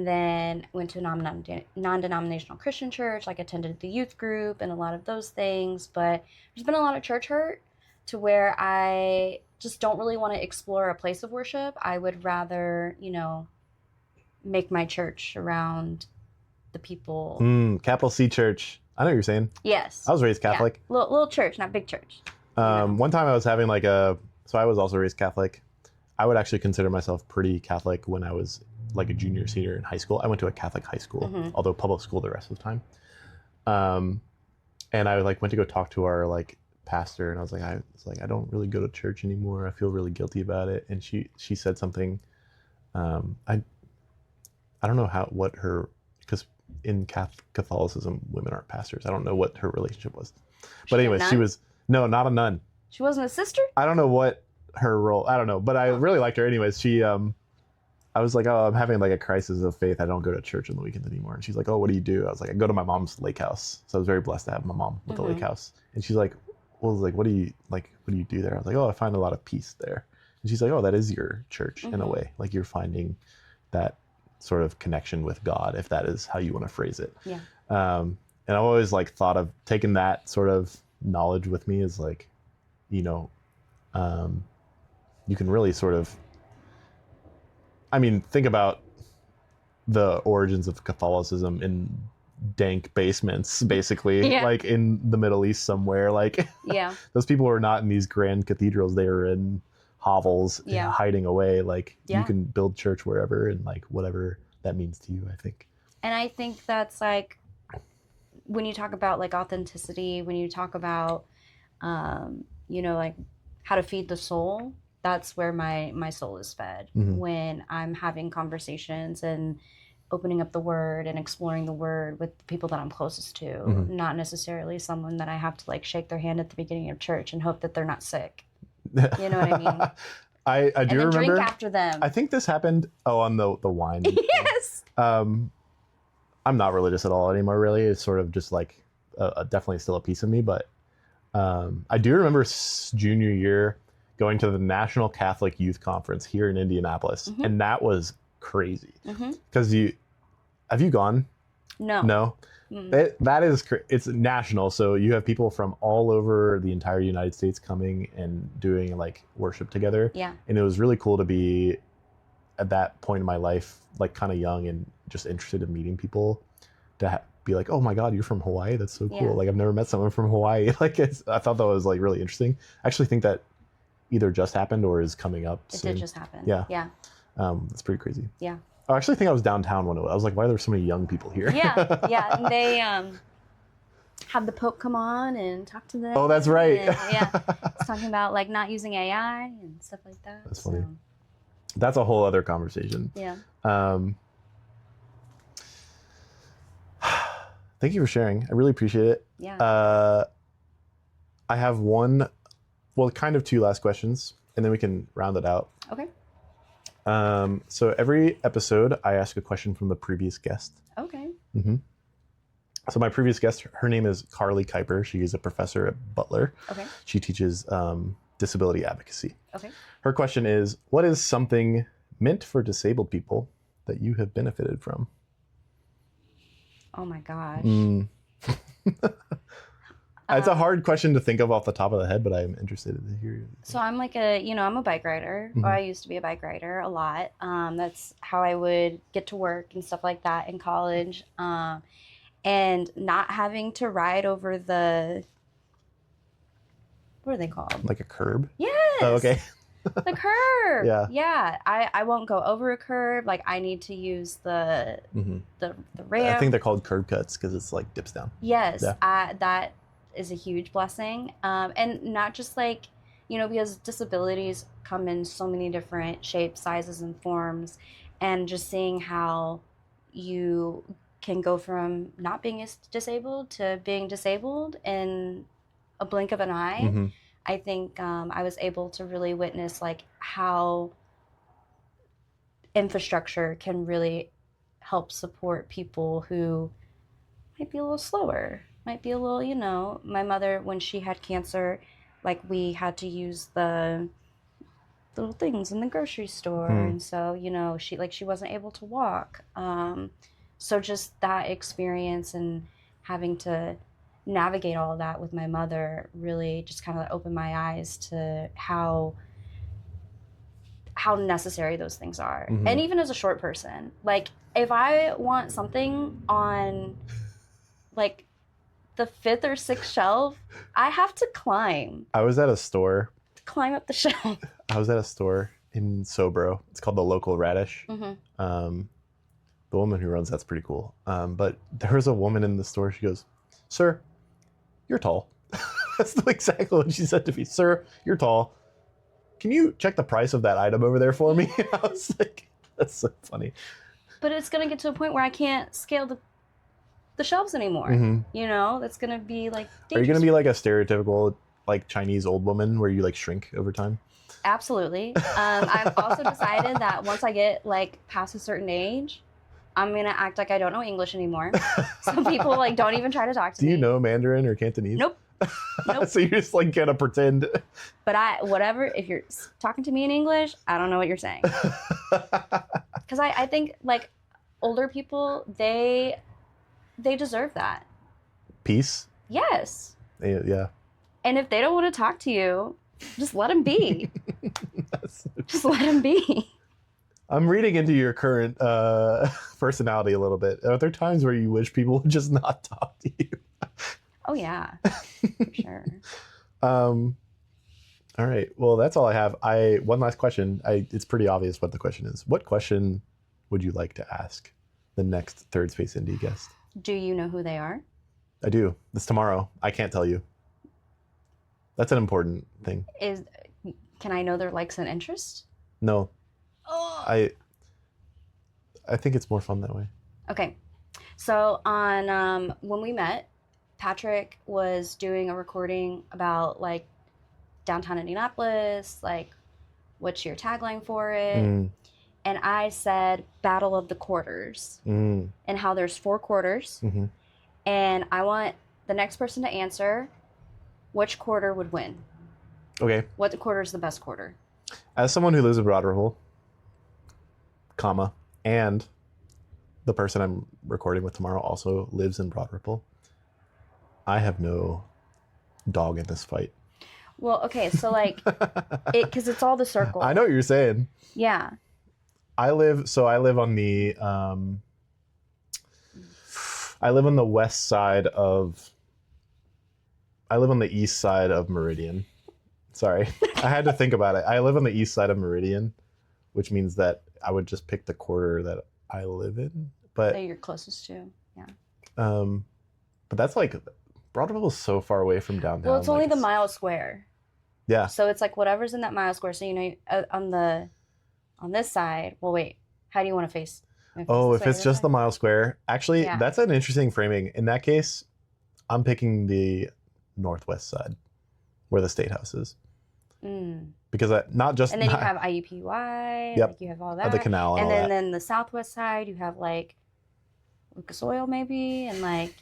S1: then went to a non-denominational Christian church, like attended the youth group and a lot of those things, but there's been a lot of church hurt to where I just don't really want to explore a place of worship. I would rather, you know, make my church around the people.
S2: Capital C church. I know what you're saying.
S1: Yes.
S2: I was raised Catholic.
S1: Yeah. Little church, not big church.
S2: One time I was having so I was also raised Catholic. I would actually consider myself pretty Catholic when I was like a junior, senior in high school. I went to a Catholic high school, although public school the rest of the time. And I went to go talk to our pastor, and I was like, I don't really go to church anymore. I feel really guilty about it. And she said something. I don't know because in Catholicism, women aren't pastors. I don't know what her relationship was. But anyways, she was, no, not a nun.
S1: She wasn't a sister?
S2: I don't know what her role, I don't know, but I really liked her anyways. She, I was like, oh, I'm having a crisis of faith. I don't go to church on the weekends anymore. And she's like, oh, what do you do? I was like, I go to my mom's lake house. So I was very blessed to have my mom with the lake house. And she's like, well, what do you do there? I was like, oh, I find a lot of peace there. And she's like, oh, that is your church in a way. Like you're finding that sort of connection with God, if that is how you want to phrase it.
S1: Yeah.
S2: And I've always thought of taking that sort of knowledge with me as you can really sort of, think about the origins of Catholicism in dank basements, basically, in the Middle East somewhere. Those people were not in these grand cathedrals. They were in hovels, hiding away. You can build church wherever, and whatever that means to you, I think.
S1: And I think that's when you talk about authenticity, when you talk about how to feed the soul, that's where my soul is fed. When I'm having conversations and opening up the word and exploring the word with the people that I'm closest to, not necessarily someone that I have to shake their hand at the beginning of church and hope that they're not sick. You know what I mean?
S2: I do remember.
S1: Drink after them.
S2: I think this happened on the wine.
S1: Yes.
S2: I'm not religious at all anymore, really. It's sort of just like definitely still a piece of me. But I do remember junior year going to the National Catholic Youth Conference here in Indianapolis.
S1: Mhm.
S2: And that was crazy.
S1: Mm-hmm.
S2: Because have you gone?
S1: No.
S2: No?
S1: Mm.
S2: That is, it's national. So you have people from all over the entire United States coming and doing like worship together.
S1: Yeah.
S2: And it was really cool to be at that point in my life, like kind of young and just interested in meeting people, to be like, oh my God, you're from Hawaii. That's so cool.
S1: Yeah.
S2: Like I've never met someone from Hawaii. Like I thought that was like really interesting. I actually think that either just happened or is coming up
S1: It
S2: soon.
S1: did just happen.
S2: Yeah.
S1: Yeah.
S2: That's pretty crazy.
S1: Yeah.
S2: I actually think I was downtown when it was. I was like, why are there so many young people here?
S1: Yeah. Yeah. And they have the Pope come on and talk to them.
S2: Oh, that's right.
S1: And, yeah. It's talking about like not using AI and stuff like that.
S2: That's funny. That's a whole other conversation.
S1: Yeah.
S2: Thank you for sharing. I really appreciate it.
S1: Yeah.
S2: I have kind of two last questions, and then we can round it out.
S1: Okay.
S2: So every episode, I ask a question from the previous guest.
S1: Okay.
S2: Mm-hmm. So my previous guest, her name is Carly Kuiper. She is a professor at Butler.
S1: Okay.
S2: She teaches disability advocacy.
S1: Okay.
S2: Her question is, what is something meant for disabled people that you have benefited from?
S1: Oh my gosh.
S2: It's a hard question to think of off the top of the head, but I'm interested to hear you.
S1: So I'm like I'm a bike rider.
S2: Mhm.
S1: Or I used to be a bike rider a lot. That's how I would get to work and stuff like that in college. And not having to ride over what are they called?
S2: Like a curb?
S1: Yes.
S2: Oh, okay.
S1: The curb.
S2: Yeah.
S1: Yeah. I won't go over a curb. Like I need to use the
S2: Mm-hmm.
S1: the ramp.
S2: I think they're called curb cuts because it's like dips down.
S1: Yes,
S2: Yeah.
S1: that is a huge blessing. And not just like, because disabilities come in so many different shapes, sizes, and forms. And just seeing how you can go from not being disabled to being disabled in a blink of an eye.
S2: Mm-hmm.
S1: I think I was able to really witness like how infrastructure can really help support people who might be a little slower, might be a little, my mother, when she had cancer, like we had to use the little things in the grocery store. And so, she wasn't able to walk. So just that experience and having to navigate all of that with my mother really just kind of opened my eyes to how necessary those things are.
S2: Mhm.
S1: And even as a short person, like if I want something on like the 5th or 6th shelf, I have to climb
S2: I was at a store.
S1: Up the shelf.
S2: I was at a store in Sobro. It's called the Local Radish.
S1: Mm-hmm.
S2: The woman who runs that's pretty cool. But there was a woman in the store. She goes, "Sir, you're tall." That's exactly what she said to me. "Sir, you're tall. Can you check the price of that item over there for me?" I was like, that's so funny.
S1: But it's gonna get to a point where I can't scale the shelves anymore.
S2: Mhm.
S1: That's gonna be like
S2: Are you going to be like a stereotypical like Chinese old woman where you like shrink over time?
S1: Absolutely. I've also decided that once I get like past a certain age, I'm gonna act like I don't know English anymore. So people like don't even try to talk to me.
S2: Do you know Mandarin or Cantonese?
S1: Nope. Nope.
S2: So you're just like gonna pretend.
S1: But whatever, if you're talking to me in English, I don't know what you're saying. Because I think like older people, they deserve that.
S2: Peace.
S1: Yes.
S2: Yeah.
S1: And if they don't want to talk to you, just let them be. Just let them be.
S2: I'm reading into your current personality a little bit. Are there times where you wish people would just not talk to you?
S1: Oh yeah, for sure.
S2: All right. Well, that's all I have. One last question. It's pretty obvious what the question is. What question would you like to ask the next Third Space Indy guest?
S1: Do you know who they are?
S2: I do. It's tomorrow. I can't tell you. That's an important thing.
S1: Can I know their likes and interests?
S2: No.
S1: Oh.
S2: I think it's more fun that way.
S1: Okay. So on when we met, Patrick was doing a recording about like downtown Indianapolis, like what's your tagline for it? and I said Battle of the Quarters and how there's 4 quarters.
S2: Mm-hmm.
S1: And I want the next person to answer which quarter would win.
S2: Okay.
S1: What quarter is the best quarter?
S2: As someone who lives in Broad Ripple, comma, and the person I'm recording with tomorrow also lives in Broad Ripple, I have no dog in this fight.
S1: Well, okay, so like, because it's all the circle.
S2: I know what you're saying.
S1: Yeah.
S2: I live on the west side of, I live on the east side of Meridian. Sorry, I had to think about it. I live on the east side of Meridian, which means that I would just pick the quarter that I live in. But
S1: That you're closest to, yeah.
S2: But that's like, Broadwell is so far away from downtown.
S1: Well, it's only the mile square.
S2: Yeah.
S1: So it's like whatever's in that mile square. So, you know, on this side, well, wait, how do you want to face?
S2: Oh, if it's just the mile square. Actually, that's an interesting framing. In that case, I'm picking the northwest side where the State House is. Because not just...
S1: And then you have IUPUI,
S2: Yep.
S1: like you have all that.
S2: The canal and all that.
S1: And then the southwest side, you have like Lucas Oil maybe, and like...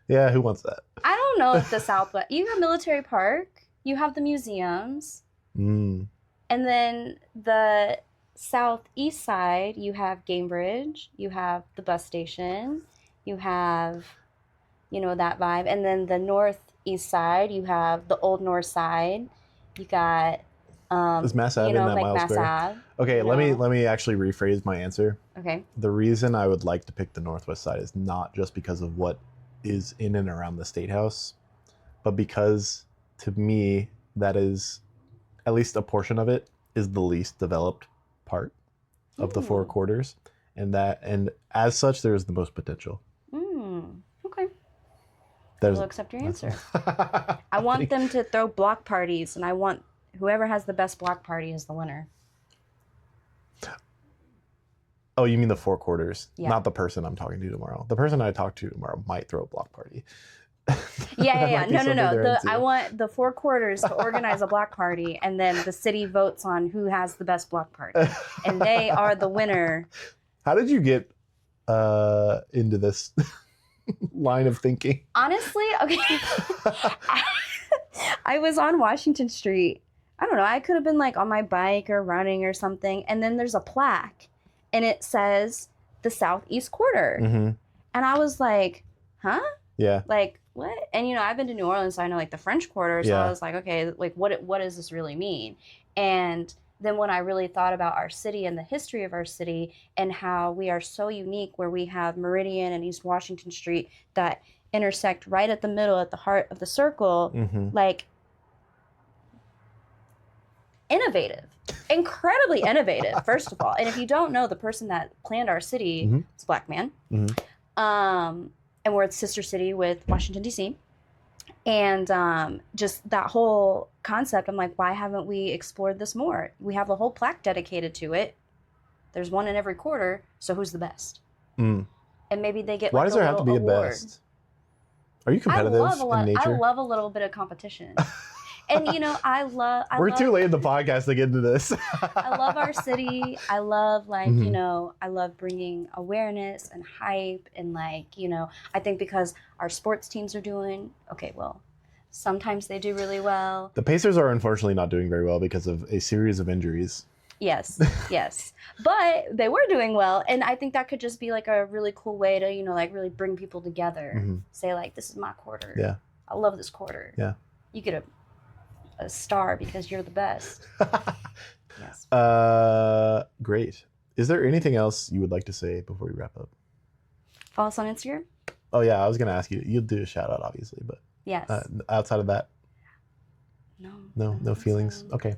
S2: Yeah, who wants that?
S1: I don't know if the southwest... You have Military Park, you have the museums, and then the southeast side, you have Gamebridge, you have the bus station, you have, you know, that vibe. And then the northeast side, you have the old north side. You got...
S2: is Mass Ave
S1: you know,
S2: in that
S1: like
S2: mile
S1: Mass
S2: square?
S1: Ave,
S2: Okay,
S1: you
S2: let
S1: know?
S2: me actually rephrase my answer.
S1: Okay.
S2: The reason I would like to pick the northwest side is not just because of what is in and around the State House, but because to me that is, at least a portion of it, is the least developed part of the 4 quarters, and as such there is the most potential.
S1: Okay.
S2: We'll
S1: accept your answer. I want them to throw block parties, and I want whoever has the best block party is the winner.
S2: Oh, you mean the 4 quarters?
S1: Yeah.
S2: Not the person I'm talking to tomorrow. The person I talk to tomorrow might throw a block party.
S1: Yeah. No. I want the 4 quarters to organize a block party, and then the city votes on who has the best block party, and they are the winner.
S2: How did you get into this line of thinking?
S1: Honestly, okay. I was on Washington Street. I don't know. I could have been like on my bike or running or something, and then there's a plaque, and it says the Southeast Quarter, and I was like, huh?
S2: Yeah.
S1: Like, what? And, you know, I've been to New Orleans, so I know, like, the French Quarter, so I was like, okay, like, what does this really mean? And then when I really thought about our city and the history of our city and how we are so unique, where we have Meridian and East Washington Street that intersect right at the middle, at the heart of the circle, like, innovative. Incredibly innovative, first of all. And if you don't know, the person that planned our city is a Black man. And we're a sister city with Washington, D.C. And just that whole concept, I'm like, why haven't we explored this more? We have a whole plaque dedicated to it. There's one in every quarter, so who's the best? And maybe they get
S2: Why
S1: like
S2: does there have to be
S1: award.
S2: a best? Are you competitive in nature?
S1: I love a little bit of competition. And, you know,
S2: We're too late in the podcast to get into this.
S1: I love our city. I love, like, you know, I love bringing awareness and hype. And, like, you know, I think because our sports teams are doing, okay, well, sometimes they do really well.
S2: The Pacers are unfortunately not doing very well because of a series of injuries.
S1: Yes, yes. But they were doing well. And I think that could just be, like, a really cool way to, you know, like, really bring people together. Say, like, this is my quarter.
S2: Yeah.
S1: I love this quarter.
S2: Yeah.
S1: You get a star because you're the best. Yes.
S2: Great. Is there anything else you would like to say before we wrap up?
S1: Follow us on Instagram?
S2: Oh, yeah. I was going to ask you. You'll do a shout out, obviously. But
S1: yes.
S2: Outside of that? No feelings?
S1: So.
S2: Okay.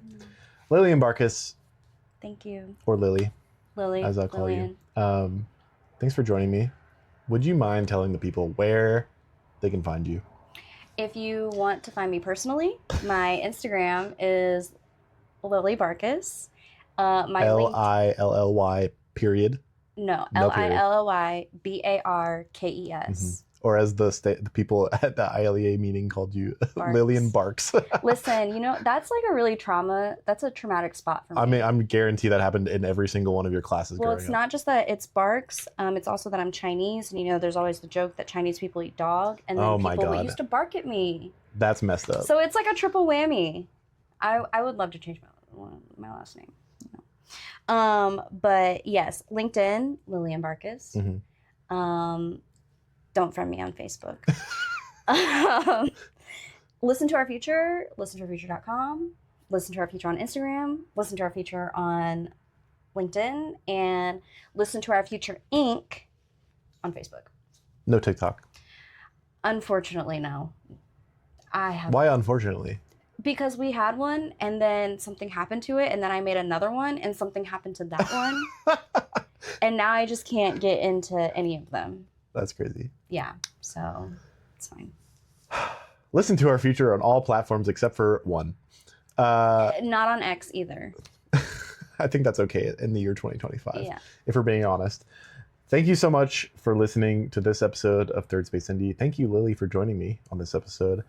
S2: Lillian Barkes.
S1: Thank you.
S2: Or Lily.
S1: Lily.
S2: As I'll call
S1: Lillian.
S2: you. Thanks for joining me. Would you mind telling the people where they can find you?
S1: If you want to find me personally, my Instagram is Lily Barkes. My
S2: Lilly period?
S1: No,
S2: No period.
S1: Lillybarkes.
S2: or as the people at the ILEA meeting called you,
S1: Barkes.
S2: Lillian Barkes.
S1: Listen, that's like that's a traumatic spot for me.
S2: I mean, I'm guarantee that happened in every single one of your classes.
S1: Well, it's not just that it's Barks. It's also that I'm Chinese, and there's always the joke that Chinese people eat dog, and then people used to bark at me.
S2: That's messed up.
S1: So it's like a triple whammy. I would love to change my last name. But yes, LinkedIn, Lillian Barkes.
S2: Mm-hmm.
S1: Don't friend me on Facebook. Listen to our future, listen to our future.com, listen to our future on Instagram, listen to our future on LinkedIn, and listen to our future Inc. on Facebook.
S2: No TikTok.
S1: Unfortunately, no.
S2: Why unfortunately?
S1: Because we had one and then something happened to it, and then I made another one and something happened to that one. And now I just can't get into any of them.
S2: That's crazy.
S1: Yeah, so it's fine.
S2: Listen to our future on all platforms except for one.
S1: Not on X either.
S2: I think that's okay in the year 2025,
S1: Yeah.
S2: if we're being honest. Thank you so much for listening to this episode of Third Space Indy. Thank you, Lily, for joining me on this episode.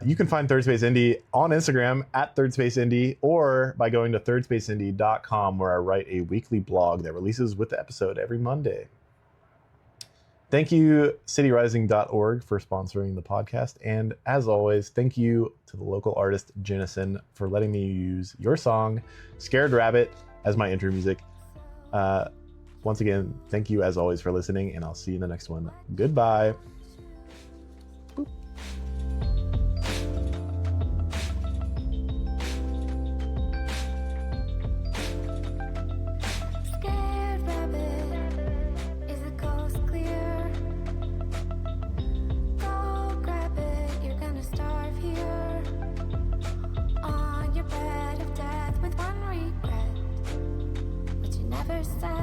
S2: You can find Third Space Indy on Instagram at Third Space Indy, or by going to thirdspaceindy.com, where I write a weekly blog that releases with the episode every Monday. Thank you, cityrising.org, for sponsoring the podcast. And as always, thank you to the local artist, Jennison, for letting me use your song, Scared Rabbit, as my intro music. Once again, thank you as always for listening, and I'll see you in the next one. Goodbye.
S3: Scared rabbit, is the coast clear? Go grab it, you're gonna starve here. On your bed of death with one regret, but you never said.